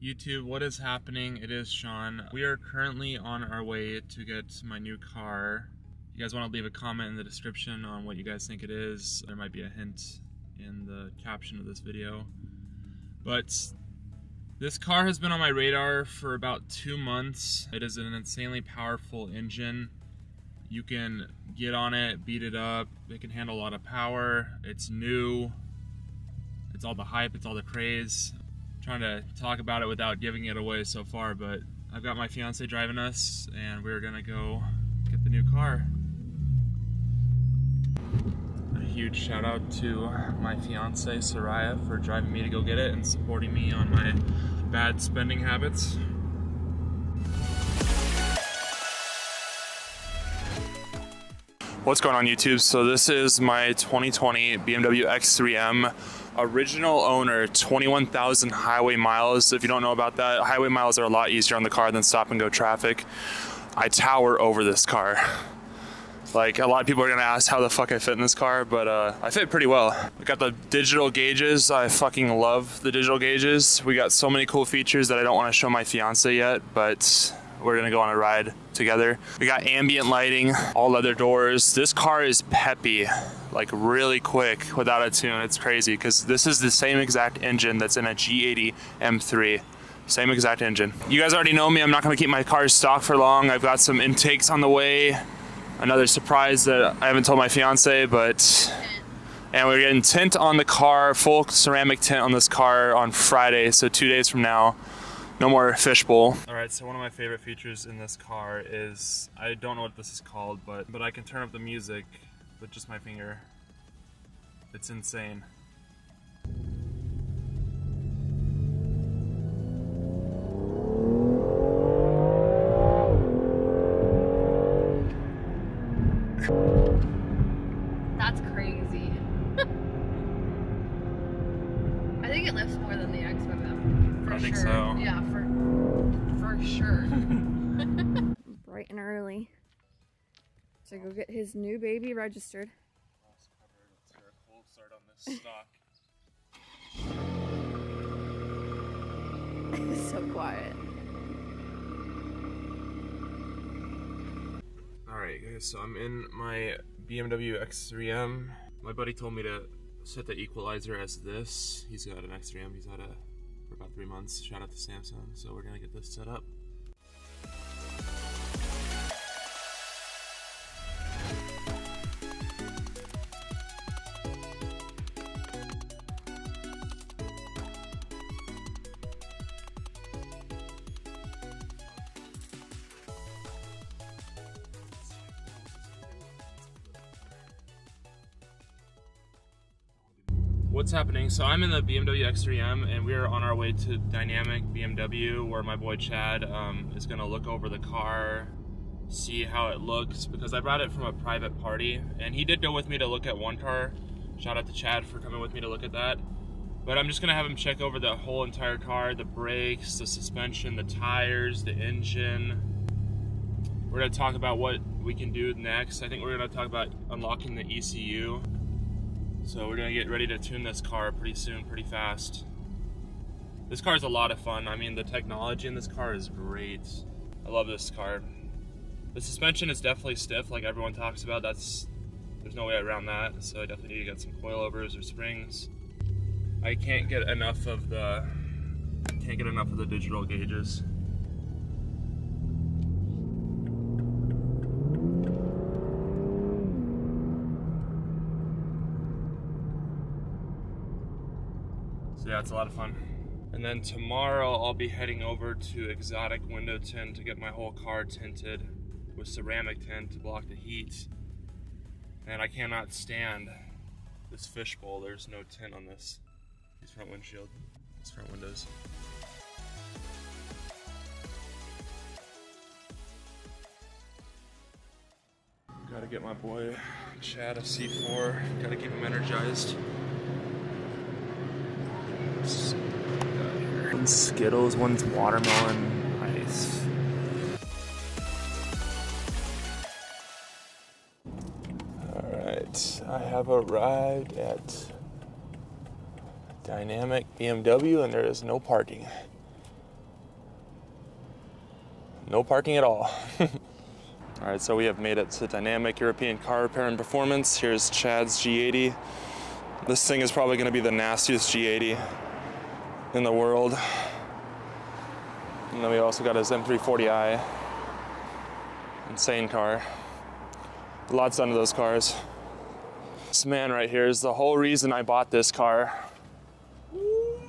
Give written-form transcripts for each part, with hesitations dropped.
YouTube, what is happening? It is Sean. We are currently on our way to get my new car. You guys want to leave a comment in the description on what you guys think it is. There might be a hint in the caption of this video. But this car has been on my radar for about 2 months. It is an insanely powerful engine. You can get on it, beat it up. It can handle a lot of power. It's new. It's all the hype, it's all the craze. Trying to talk about it without giving it away so far, but I've got my fiance driving us and we're gonna go get the new car. A huge shout out to my fiance Soraya for driving me to go get it and supporting me on my bad spending habits. What's going on YouTube? So this is my 2020 BMW X3M. Original owner, 21,000 highway miles. If you don't know about that, highway miles are a lot easier on the car than stop and go traffic. I tower over this car. Like, a lot of people are gonna ask how the fuck I fit in this car, but I fit pretty well. We got the digital gauges. I fucking love the digital gauges. We got so many cool features that I don't wanna show my fiance yet, but we're gonna go on a ride together. We got ambient lighting, all leather doors. This car is peppy, like really quick without a tune. It's crazy because this is the same exact engine that's in a G80 M3. Same exact engine. You guys already know me. I'm not gonna keep my cars stock for long. I've got some intakes on the way. Another surprise that I haven't told my fiance, and we're getting tint on the car, full ceramic tint on this car on Friday, so 2 days from now. No more fishbowl. All right, so one of my favorite features in this car is, I don't know what this is called, but I can turn up the music with just my finger. It's insane. That's crazy. I think it lifts more than the X5M. For I think sure. so. Yeah, for sure. Bright and early. So go get his new baby registered. Let's get a cold start on this stock. It's so quiet. Alright guys, so I'm in my BMW X3M. My buddy told me to set the equalizer as this. He's got an X3M, he's had it for about 3 months. Shout out to Samsung. So we're gonna get this set up. What's happening? So I'm in the BMW X3M and we are on our way to Dynamic BMW where my boy Chad is gonna look over the car, see how it looks, because I brought it from a private party and he did go with me to look at one car. Shout out to Chad for coming with me to look at that. But I'm just gonna have him check over the whole entire car, the brakes, the suspension, the tires, the engine. We're gonna talk about what we can do next. I think we're gonna talk about unlocking the ECU. So we're gonna get ready to tune this car pretty soon, pretty fast. This car is a lot of fun. I mean, the technology in this car is great. I love this car. The suspension is definitely stiff, like everyone talks about. There's no way around that. So I definitely need to get some coilovers or springs. I can't get enough of the digital gauges. So yeah, it's a lot of fun. And then tomorrow I'll be heading over to Exotic Window Tint to get my whole car tinted with ceramic tint to block the heat. And I cannot stand this fishbowl. There's no tint on this front windshield, these front windows. Gotta get my boy Chad a C4. Gotta keep him energized. One's Skittles, one's watermelon ice. Alright, I have arrived at Dynamic BMW and there is no parking. No parking at all. All right, so we have made it to Dynamic European Car Repair and Performance. Here's Chad's G80. This thing is probably gonna be the nastiest G80 in the world. And then we also got his M340i. Insane car. Lots done to those cars. This man right here is the whole reason I bought this car. Ooh,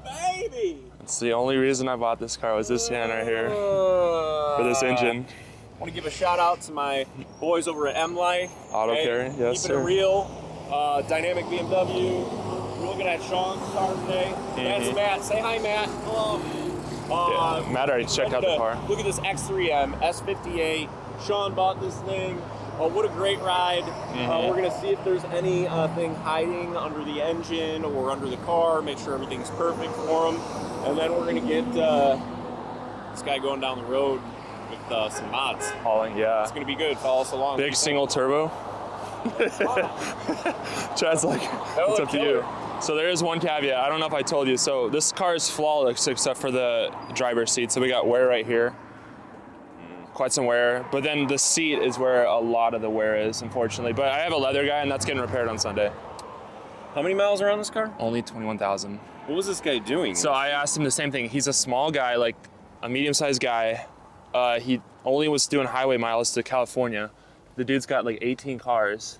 baby! It's the only reason I bought this car was this man right here for this engine. I want to give a shout out to my boys over at M-Life. Auto Carry, yes Keeping sir. it real. Dynamic BMW. We're looking at Sean's car today. That's Matt. Say hi, Matt. Hello. Yeah, Matt already checked out the car. Look at this X3M S58. Sean bought this thing. What a great ride. We're gonna see if there's anything hiding under the engine or under the car, make sure everything's perfect for him. And then we're gonna get this guy going down the road with some mods. Hauling, yeah. It's gonna be good, follow us along. Big single turbo. Chad's like, it's up to you. So there is one caveat, I don't know if I told you. So this car is flawless except for the driver's seat. So we got wear right here. Quite some wear, but then the seat is where a lot of the wear is, unfortunately. But I have a leather guy, and that's getting repaired on Sunday. How many miles are on this car? Only 21,000. What was this guy doing? So I asked him the same thing. He's a small guy, like a medium-sized guy. He only was doing highway miles to California. The dude's got like 18 cars.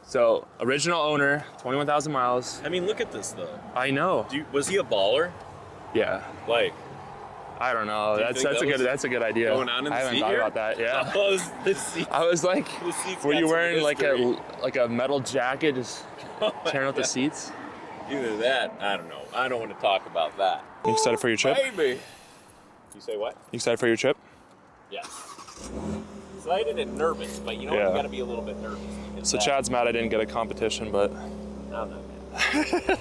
So original owner, 21,000 miles. I mean, look at this though. I know. Was he a baller? Yeah. Like, I don't know. That's a good idea. Going on in the I haven't seat thought here? about that. Yeah. The seat. I was like, The seats were got you some wearing history. like a metal jacket, just tearing out the seats? Either that, I don't know. I don't want to talk about that. You excited for your trip? Baby. You say what? You excited for your trip? Yes. Excited and nervous, but you know Yeah. you got to be a little bit nervous. So Chad's mad I didn't get a competition, but I'm not mad.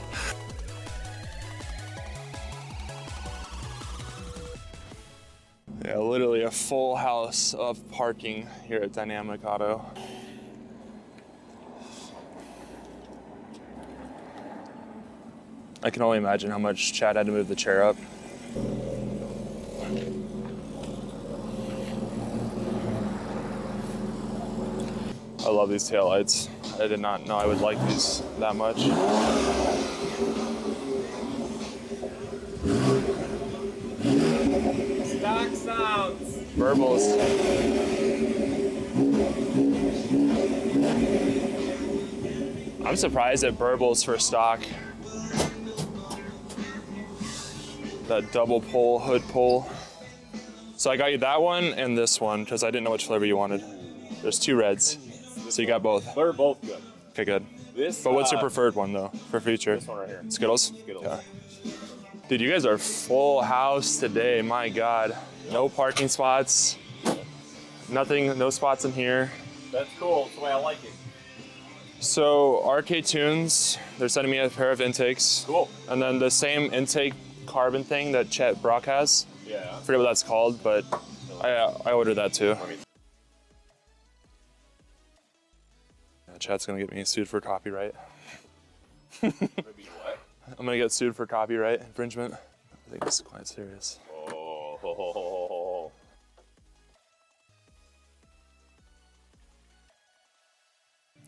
yeah, literally a full house of parking here at Dynamic Auto. I can only imagine how much Chad had to move the chair up. I love these taillights. I did not know I would like these that much. Stock sounds. Burbles. I'm surprised at burbles for stock. That double pull, hood pull. So I got you that one and this one because I didn't know which flavor you wanted. There's two reds, so you got both. They're both good. Okay, good. This. But what's your preferred one though for future? This one right here. Skittles? Skittles. Yeah. Dude, you guys are full house today. My God. No parking spots. Nothing, no spots in here. That's cool. That's the way I like it. So RK Tunes, they're sending me a pair of intakes. Cool. And then the same intake carbon thing that Chet Brock has. Yeah. I forget what that's called, but I ordered that too. Yeah, Chet's gonna get me sued for copyright. Maybe what? I'm gonna get sued for copyright infringement. I think it's quite serious. Oh.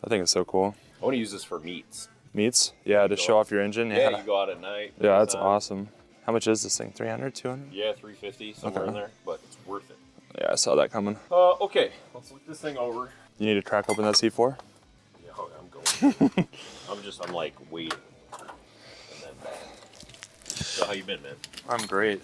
I think it's so cool. I want to use this for meats. Meats? Yeah, to show off your engine. Yeah, you go out at night. Yeah, that's awesome. How much is this thing? 300, 200? Yeah, 350, somewhere in there, but it's worth it. Yeah, I saw that coming. Okay, let's look this thing over. You need to crack open that C4? Yeah, I'm going. I'm like waiting. And then, so how you been, man? I'm great.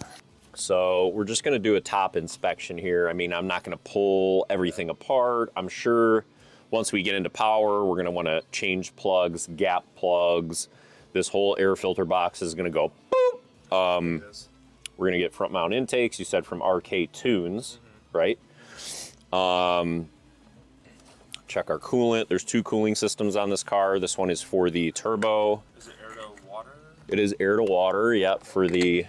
So we're just gonna do a top inspection here. I mean, I'm not gonna pull everything apart. I'm sure once we get into power, we're gonna wanna change plugs, gap plugs. This whole air filter box is gonna go boop. We're gonna get front mount intakes, you said from RK Tunes, right? Check our coolant. There's two cooling systems on this car. This one is for the turbo. Is it air to water? It is air to water, yep, for the,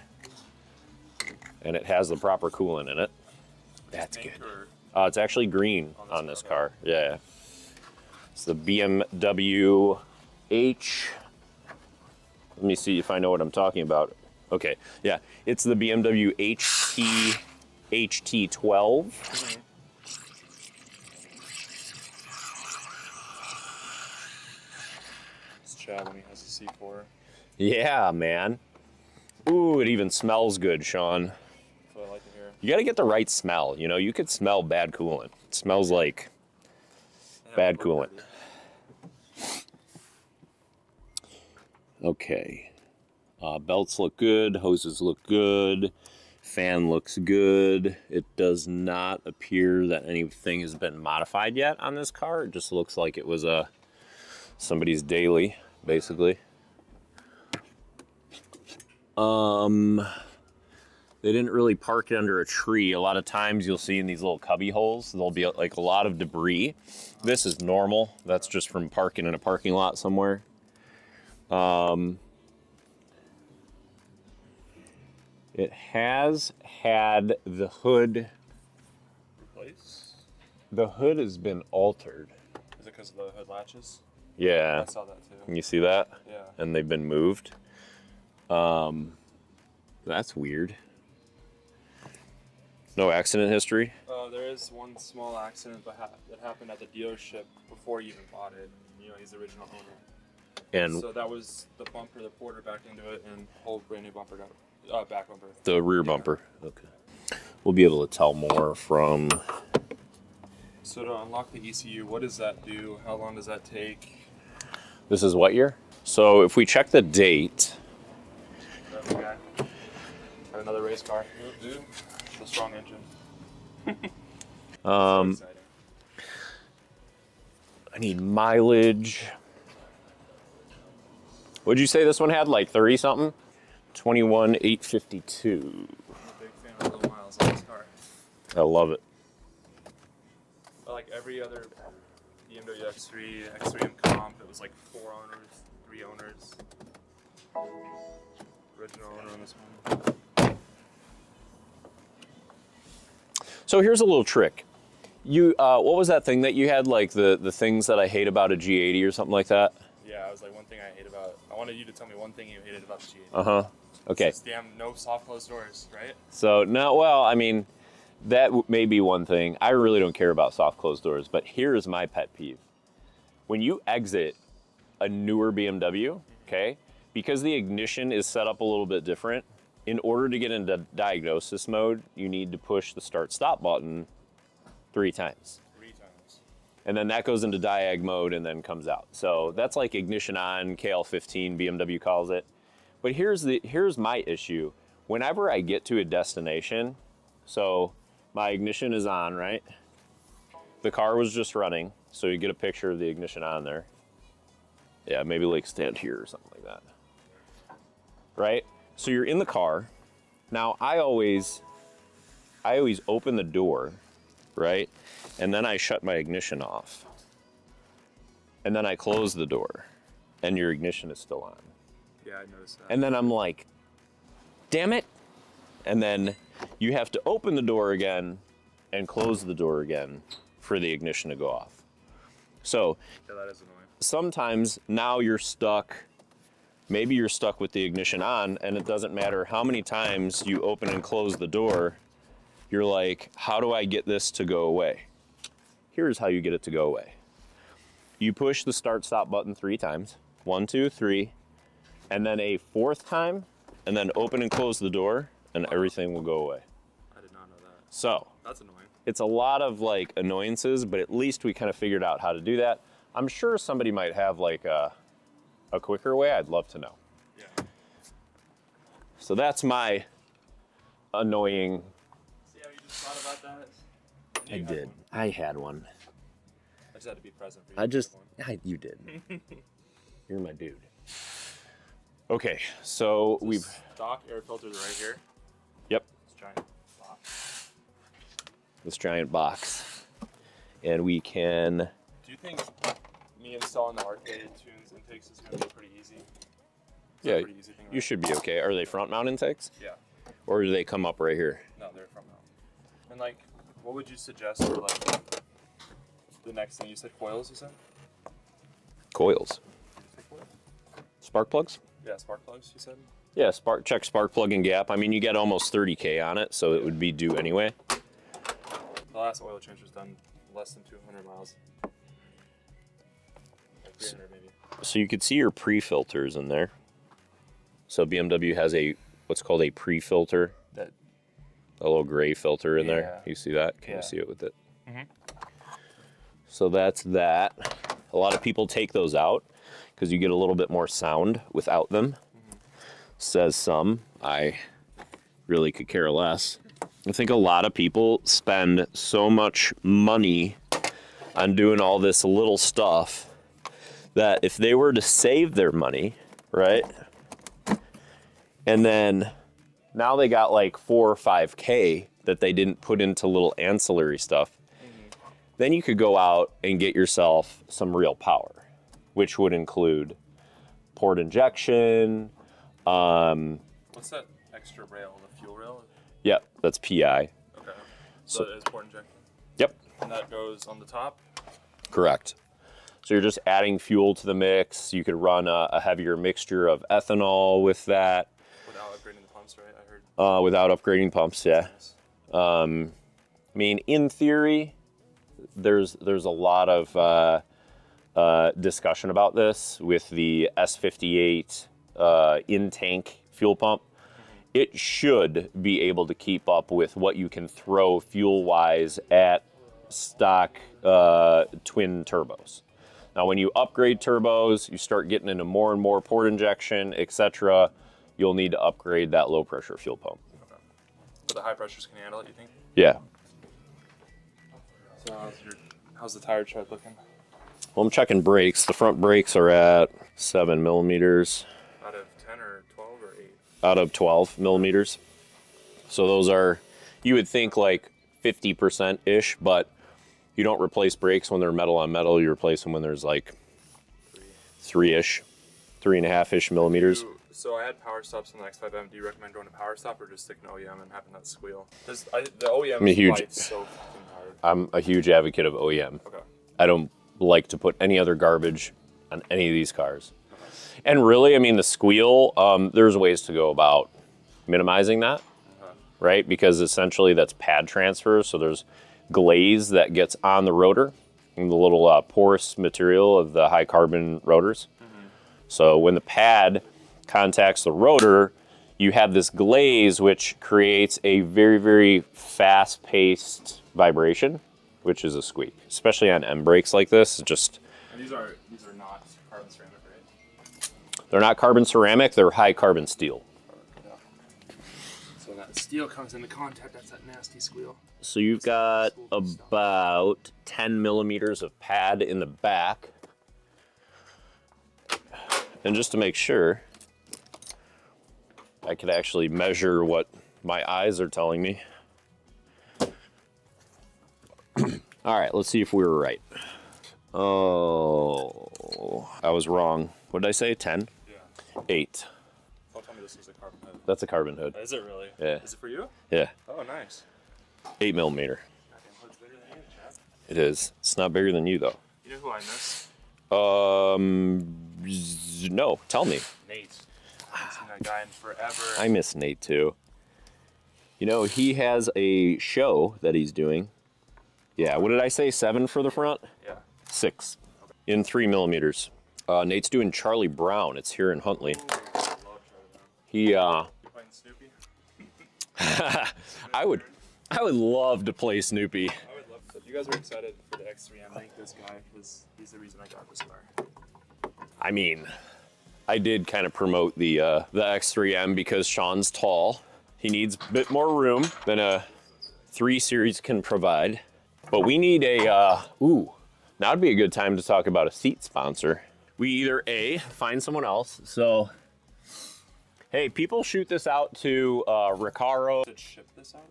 and it has the proper coolant in it. That's good. It's actually green on this car, yeah. It's the BMW H. Let me see if I know what I'm talking about. Okay, yeah, it's the BMW HT12. Mm-hmm. It's Chad when he has a C4. Yeah, man. Ooh, it even smells good, Sean. That's what I like to hear. You gotta get the right smell. You know, you could smell bad coolant. It smells like bad coolant. Okay. Belts look good. Hoses look good. Fan looks good. It does not appear that anything has been modified yet on this car. It just looks like it was somebody's daily, basically. They didn't really park it under a tree. A lot of times you'll see in these little cubby holes, there'll be like a lot of debris. This is normal. That's just from parking in a parking lot somewhere. It has had the hood. Replace? The hood has been altered. Is it because of the hood latches? Yeah. I saw that too. Can you see that? Yeah. And they've been moved. That's weird. No accident history? There is one small accident that happened at the dealership before he even bought it. You know, he's the original owner. And so that was the bumper, the porter backed into it, and whole brand new bumper got back bumper. the rear bumper. Okay. We'll be able to tell more from. So to unlock the ECU, what does that do? How long does that take? This is what year? So if we check the date. Okay. Got another race car. Dude, the strong engine. So exciting. I need mileage. What'd you say this one had? Like 30 something? 21,852. I'm a big fan of low miles on this car. I love it. But like every other BMW X3, X3M comp, it was like 4 owners, 3 owners. Original owner on this one. So here's a little trick. You, what was that thing that you had? Like the things that I hate about a G80 or something like that? Yeah, I was like, one thing I hate about. I wanted you to tell me one thing you hated about the G80. Uh huh. Okay. It's damn no soft closed doors, right? So no, well, I mean, that may be one thing. I really don't care about soft closed doors, but here's my pet peeve. When you exit a newer BMW, okay, because the ignition is set up a little bit different, in order to get into diagnosis mode, you need to push the start stop button 3 times. 3 times. And then that goes into diag mode and then comes out. So that's like ignition on, KL15, BMW calls it. But here's my issue. Whenever I get to a destination, so my ignition is on, right? The car was just running, so you get a picture of the ignition on there. Yeah, maybe like stand here or something like that. Right? So you're in the car. Now I always open the door, right? And then I shut my ignition off. And then I close the door and your ignition is still on. Yeah, I noticed that. And then I'm like, damn it. And then you have to open the door again and close the door again for the ignition to go off. So yeah, that is annoying. sometimes now you're stuck, maybe you're stuck with the ignition on, and it doesn't matter how many times you open and close the door, you're like, how do I get this to go away? Here's how you get it to go away. You push the start stop button 3 times, 1, 2, 3, and then a 4th time, and then open and close the door, and everything will go away. I did not know that. So That's annoying. it's a lot of like annoyances, but at least we kind of figured out how to do that. I'm sure somebody might have like a quicker way. I'd love to know. Yeah. So that's my annoying. See how you just thought about that? I did. I had one. I just had to be present for you. You did. You're my dude. Okay, so we've. Stock air filters right here. Yep. This giant box. This giant box, and we can. Do you think me installing the arcade tunes intakes is going to be pretty easy? Yeah, a pretty easy thing, right? you should be okay. Are they front mount intakes? Yeah. Or do they come up right here? No, they're front mount. And like, what would you suggest for like the next thing? You said coils, you said? Coils. Did you say coil? Spark plugs? Yeah, spark plugs, you said? Yeah, check spark plug and gap. I mean, you get almost 30K on it, so it would be due anyway. The last oil change was done less than 200 miles. Like 300 maybe. So you could see your pre-filters in there. So BMW has what's called a pre-filter. A little gray filter in there. You see that? Can you see it with it? Mm-hmm. So that's that. A lot of people take those out because you get a little bit more sound without them. Mm-hmm. Says some. I really could care less. I think a lot of people spend so much money on doing all this little stuff that if they were to save their money, right? And then now they got like 4 or 5K that they didn't put into little ancillary stuff. Then you could go out and get yourself some real power, which would include port injection. What's that extra rail, the fuel rail? Yep, that's PI. Okay, so it is port injection? Yep. And that goes on the top? Correct. So you're just adding fuel to the mix. You could run a heavier mixture of ethanol with that. Without upgrading the pumps, right? I heard. Without upgrading pumps, yeah. I mean, in theory, there's a lot of discussion about this with the S58 in-tank fuel pump. It should be able to keep up with what you can throw fuel-wise at stock twin turbos. Now, when you upgrade turbos, you start getting into more and more port injection, etc. You'll need to upgrade that low-pressure fuel pump. Okay. But the high pressures can handle it, you think? Yeah. So how's the tire tread looking? Well, I'm checking brakes. The front brakes are at 7 millimeters. Out of 10 or 12 or 8? Out of 12 millimeters. So those are, you would think like 50%-ish, but you don't replace brakes when they're metal on metal. You replace them when there's like 3-ish, 3.5-ish millimeters. So I had power stops on the X5M. Do you recommend going to power stop or just sticking to OEM and having that squeal? Because the OEM fight's so fucking hard. I'm a huge advocate of OEM. Okay. I don't like to put any other garbage on any of these cars. Okay. And really, I mean, the squeal, there's ways to go about minimizing that, right? Because essentially that's pad transfer. So there's glaze that gets on the rotor and the little porous material of the high carbon rotors. Mm-hmm. So when the pad contacts the rotor, you have this glaze which creates a very, very fast-paced vibration, which is a squeak, especially on M brakes like this. Just and these are not carbon ceramic, right? They're not carbon ceramic, they're high carbon steel. Yeah. So when that steel comes into contact, that's that nasty squeal. So you've got about 10 millimeters of pad in the back. And just to make sure, I could actually measure what my eyes are telling me. All right, let's see if we were right. Oh, I was wrong. What did I say, 10? Yeah. 8. Don't tell me this is a carbon hood. That's a carbon hood. Is it really? Yeah. Is it for you? Yeah. Oh, nice. 8 millimeter. Goddamn hood's bigger than you, chap. It is. It's not bigger than you, though. You know who I miss? No, tell me. Nate. I haven't seen that guy in forever. I miss Nate too. You know, he has a show that he's doing. Yeah, what did I say? 7 for the front? Yeah. 6 in 3 millimeters. Nate's doing Charlie Brown. It's here in Huntley. Ooh, I love Charlie Brown. He, You playing Snoopy? I would love to play Snoopy. I would love to. You guys are excited for the X3M. Thank this guy because he's the reason I got this car. I mean, I did kind of promote the X3M because Sean's tall. He needs a bit more room than a 3 Series can provide. But we need a, now would be a good time to talk about a seat sponsor. We either A, find someone else. So, hey, people shoot this out to Recaro. Did ship this out?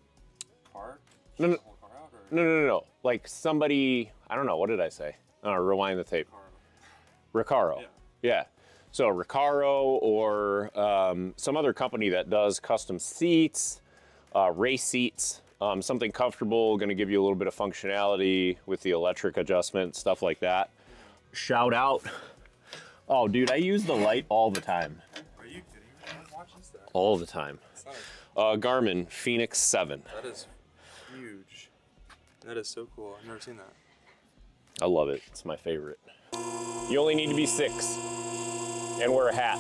Car? No. The whole car out, or? No. Like somebody, I don't know, what did I say? Rewind the tape. Recaro. Yeah. So Recaro or some other company that does custom seats, race seats, something comfortable, going to give you a little bit of functionality with the electric adjustment, stuff like that. Shout out. Oh, dude, I use the light all the time. Are you kidding me? I'm watching this All the time. Garmin Phoenix 7. That is huge. That is so cool. I've never seen that. I love it. It's my favorite. You only need to be 6 and wear a hat.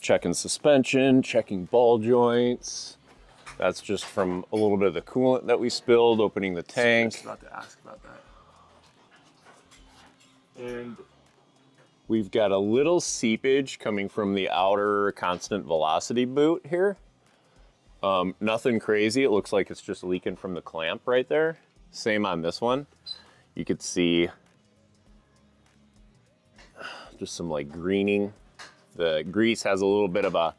Checking suspension, checking ball joints. That's just from a little bit of the coolant that we spilled, opening the tank. I was about to ask about that. And we've got a little seepage coming from the outer constant velocity boot here. Nothing crazy. It looks like it's just leaking from the clamp right there. Same on this one. You could see just some like greening. The grease has a little bit of a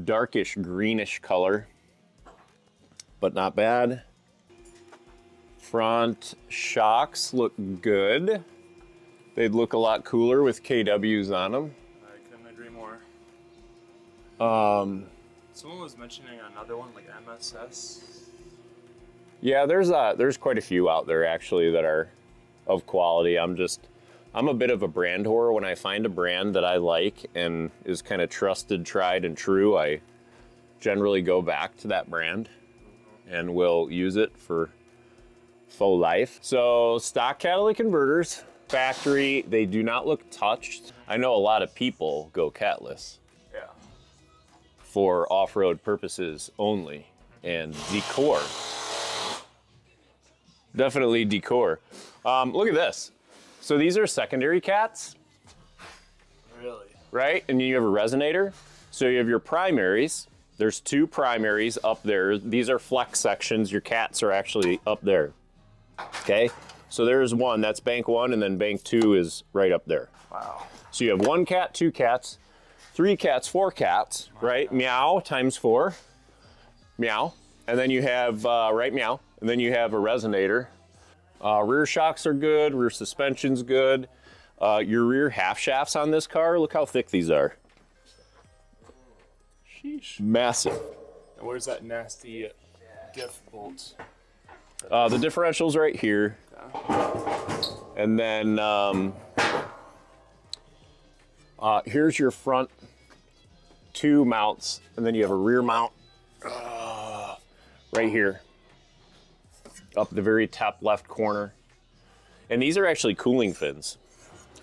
darkish greenish color, but not bad. Front shocks look good. They'd look a lot cooler with KWs on them. I couldn't agree more. Someone was mentioning another one, like MSS. Yeah, there's quite a few out there actually that are of quality. I'm a bit of a brand whore. When I find a brand that I like and is kind of trusted, tried, and true, I generally go back to that brand and will use it for full life. So stock catalytic converters, factory, they do not look touched. I know a lot of people go catless. Yeah. For off-road purposes only and decor. Definitely decor. Look at this. So these are secondary cats. Really? Right? And you have a resonator. So you have your primaries. There's 2 primaries up there. These are flex sections. Your cats are actually up there. Okay? So there's one, that's bank 1, and then bank 2 is right up there. Wow. So you have 1 cat, 2 cats, 3 cats, 4 cats, right? Meow times 4. Meow. And then you have, right, meow. And then you have a resonator. Rear shocks are good, rear suspension's good. Your rear half shafts on this car, look how thick these are. Sheesh. Massive. And where's that nasty diff bolt? The differential's right here. And then here's your front 2 mounts, and then you have a rear mount right here. Up the very top left corner. And these are actually cooling fins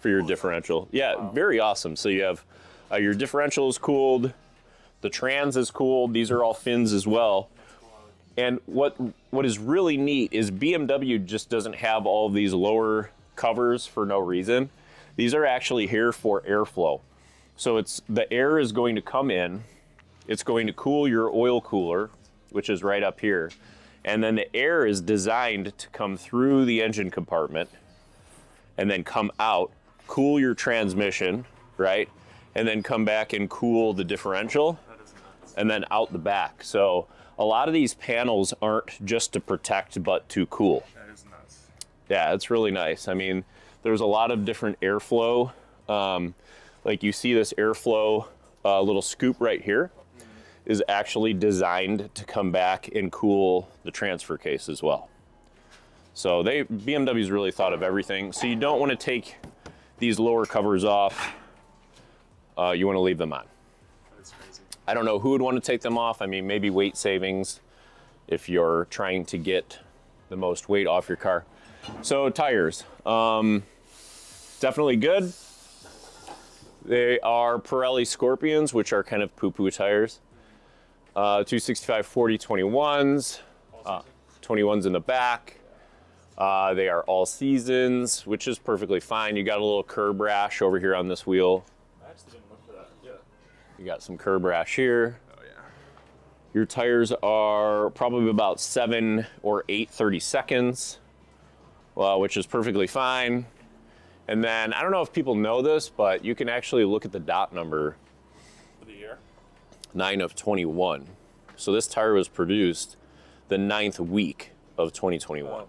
for your differential. Yeah, wow. Very awesome. So you have your differential is cooled, the trans is cooled, these are all fins as well. And what is really neat is BMW just doesn't have all these lower covers for no reason. These are actually here for airflow. So the air is going to come in, it's going to cool your oil cooler, which is right up here. And then the air is designed to come through the engine compartment and then come out, cool your transmission, right? And then come back and cool the differential and then out the back. So a lot of these panels aren't just to protect, but to cool. That is nuts. Yeah, it's really nice. I mean, there's a lot of different airflow. Like you see this airflow little scoop right here is actually designed to come back and cool the transfer case as well. So BMW's really thought of everything. So you don't want to take these lower covers off. You want to leave them on. That's crazy. I don't know who would want to take them off. I mean, maybe weight savings if you're trying to get the most weight off your car. So tires, definitely good. They are Pirelli Scorpions, which are kind of poo-poo tires. 265 40 21s, 21s in the back. They are all seasons, which is perfectly fine. You got a little curb rash over here on this wheel. I actually didn't look for that. Yeah. You got some curb rash here. Oh yeah. Your tires are probably about 7 or 8 30-seconds, which is perfectly fine. And then, I don't know if people know this, but you can actually look at the dot number. For the year? 9 of 21. So this tire was produced the 9th week of 2021. Oh.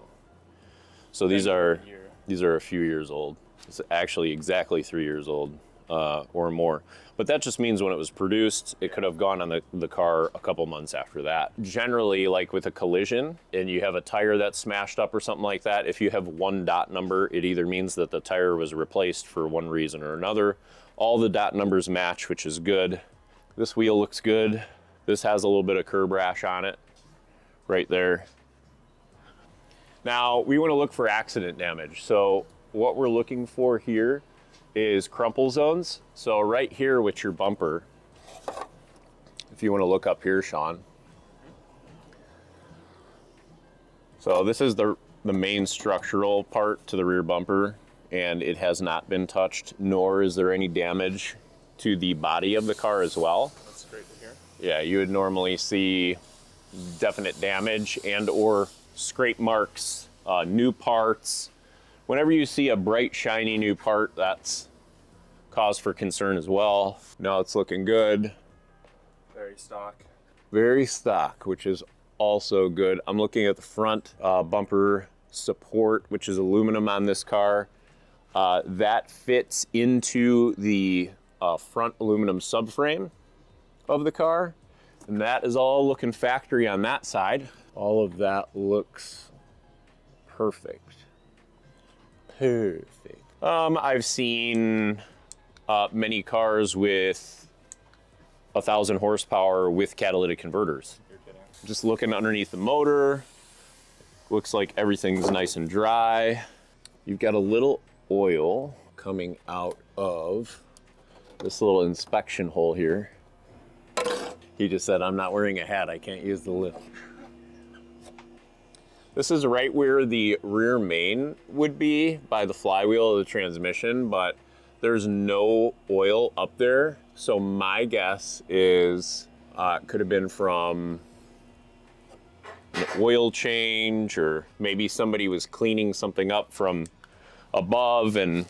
So these are a few years old. It's actually exactly 3 years old or more. But that just means when it was produced, it could have gone on the car a couple months after that. Generally, like with a collision and you have a tire that's smashed up or something like that, if you have one dot number, it either means that the tire was replaced for one reason or another. All the dot numbers match, which is good. This wheel looks good. This has a little bit of curb rash on it right there. Now, we want to look for accident damage. So what we're looking for here is crumple zones. So right here with your bumper, if you want to look up here, Sean. So this is the main structural part to the rear bumper, and it has not been touched, nor is there any damage to the body of the car as well. That's great to hear. Yeah, you would normally see definite damage and or scrape marks, new parts. Whenever you see a bright, shiny new part, that's cause for concern as well. Now it's looking good. Very stock. Very stock, which is also good. I'm looking at the front bumper support, which is aluminum on this car. That fits into the front aluminum subframe of the car. And that is all looking factory on that side. All of that looks perfect. Perfect. I've seen many cars with 1,000 horsepower with catalytic converters. You're kidding. Just looking underneath the motor, looks like everything's nice and dry. You've got a little oil coming out of this little inspection hole here. He just said, I'm not wearing a hat, I can't use the lift. This is right where the rear main would be by the flywheel of the transmission, but there's no oil up there. So my guess is could have been from an oil change, or maybe somebody was cleaning something up from above and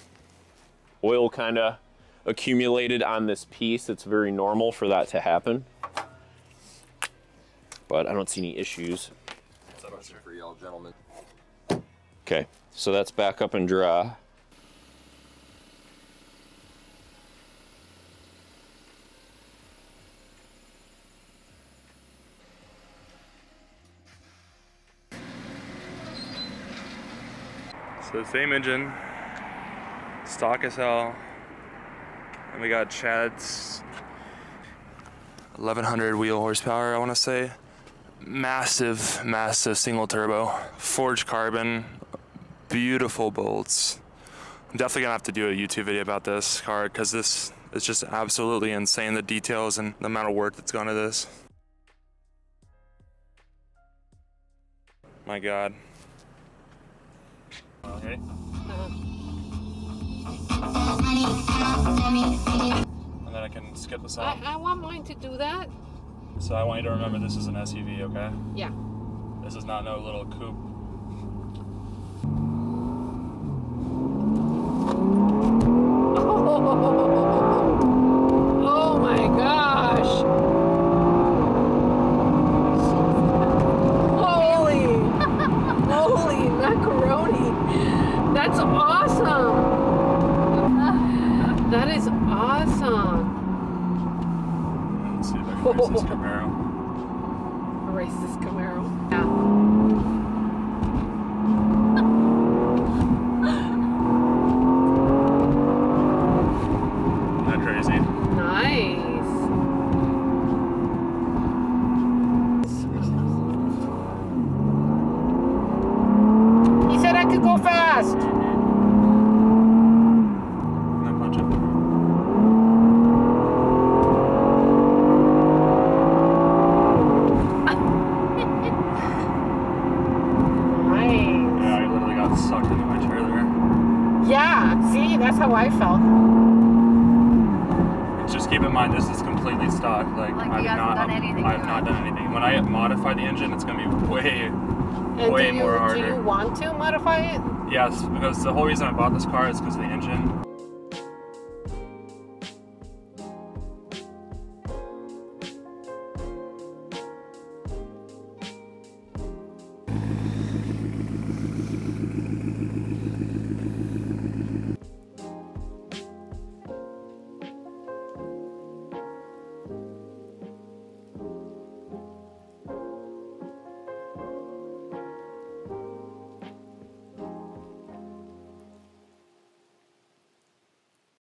oil kind of accumulated on this piece. It's very normal for that to happen, but I don't see any issues. For y'all gentlemen. Okay, so that's back up and dry. So the same engine, stock as hell, and we got Chad's 1100 wheel horsepower, I want to say. Massive, massive single turbo, forged carbon, beautiful bolts. I'm definitely gonna have to do a YouTube video about this car because this is just absolutely insane, the details and the amount of work that's gone into this. My God. Okay. And then I can skip the song. I want mine to do that. So I want you to remember this is an SUV, okay? Yeah. This is not no little coupe. Oh my gosh. Holy macaroni. That's awesome. That is awesome. Let's see if I can race this Camaro. Erase this Camaro. Yeah. Isn't that crazy? Nice. He said I could go fast. No punch it. Nice. Yeah, I literally got sucked into my chair there. Yeah, see, that's how I felt. Just keep in mind, this is completely stock. Like Like, he I've hasn't not done anything I've to not it. done anything. When I modify the engine, it's gonna be way And way do more you harder. want to modify it? Yes, because the whole reason I bought this car is because of the engine.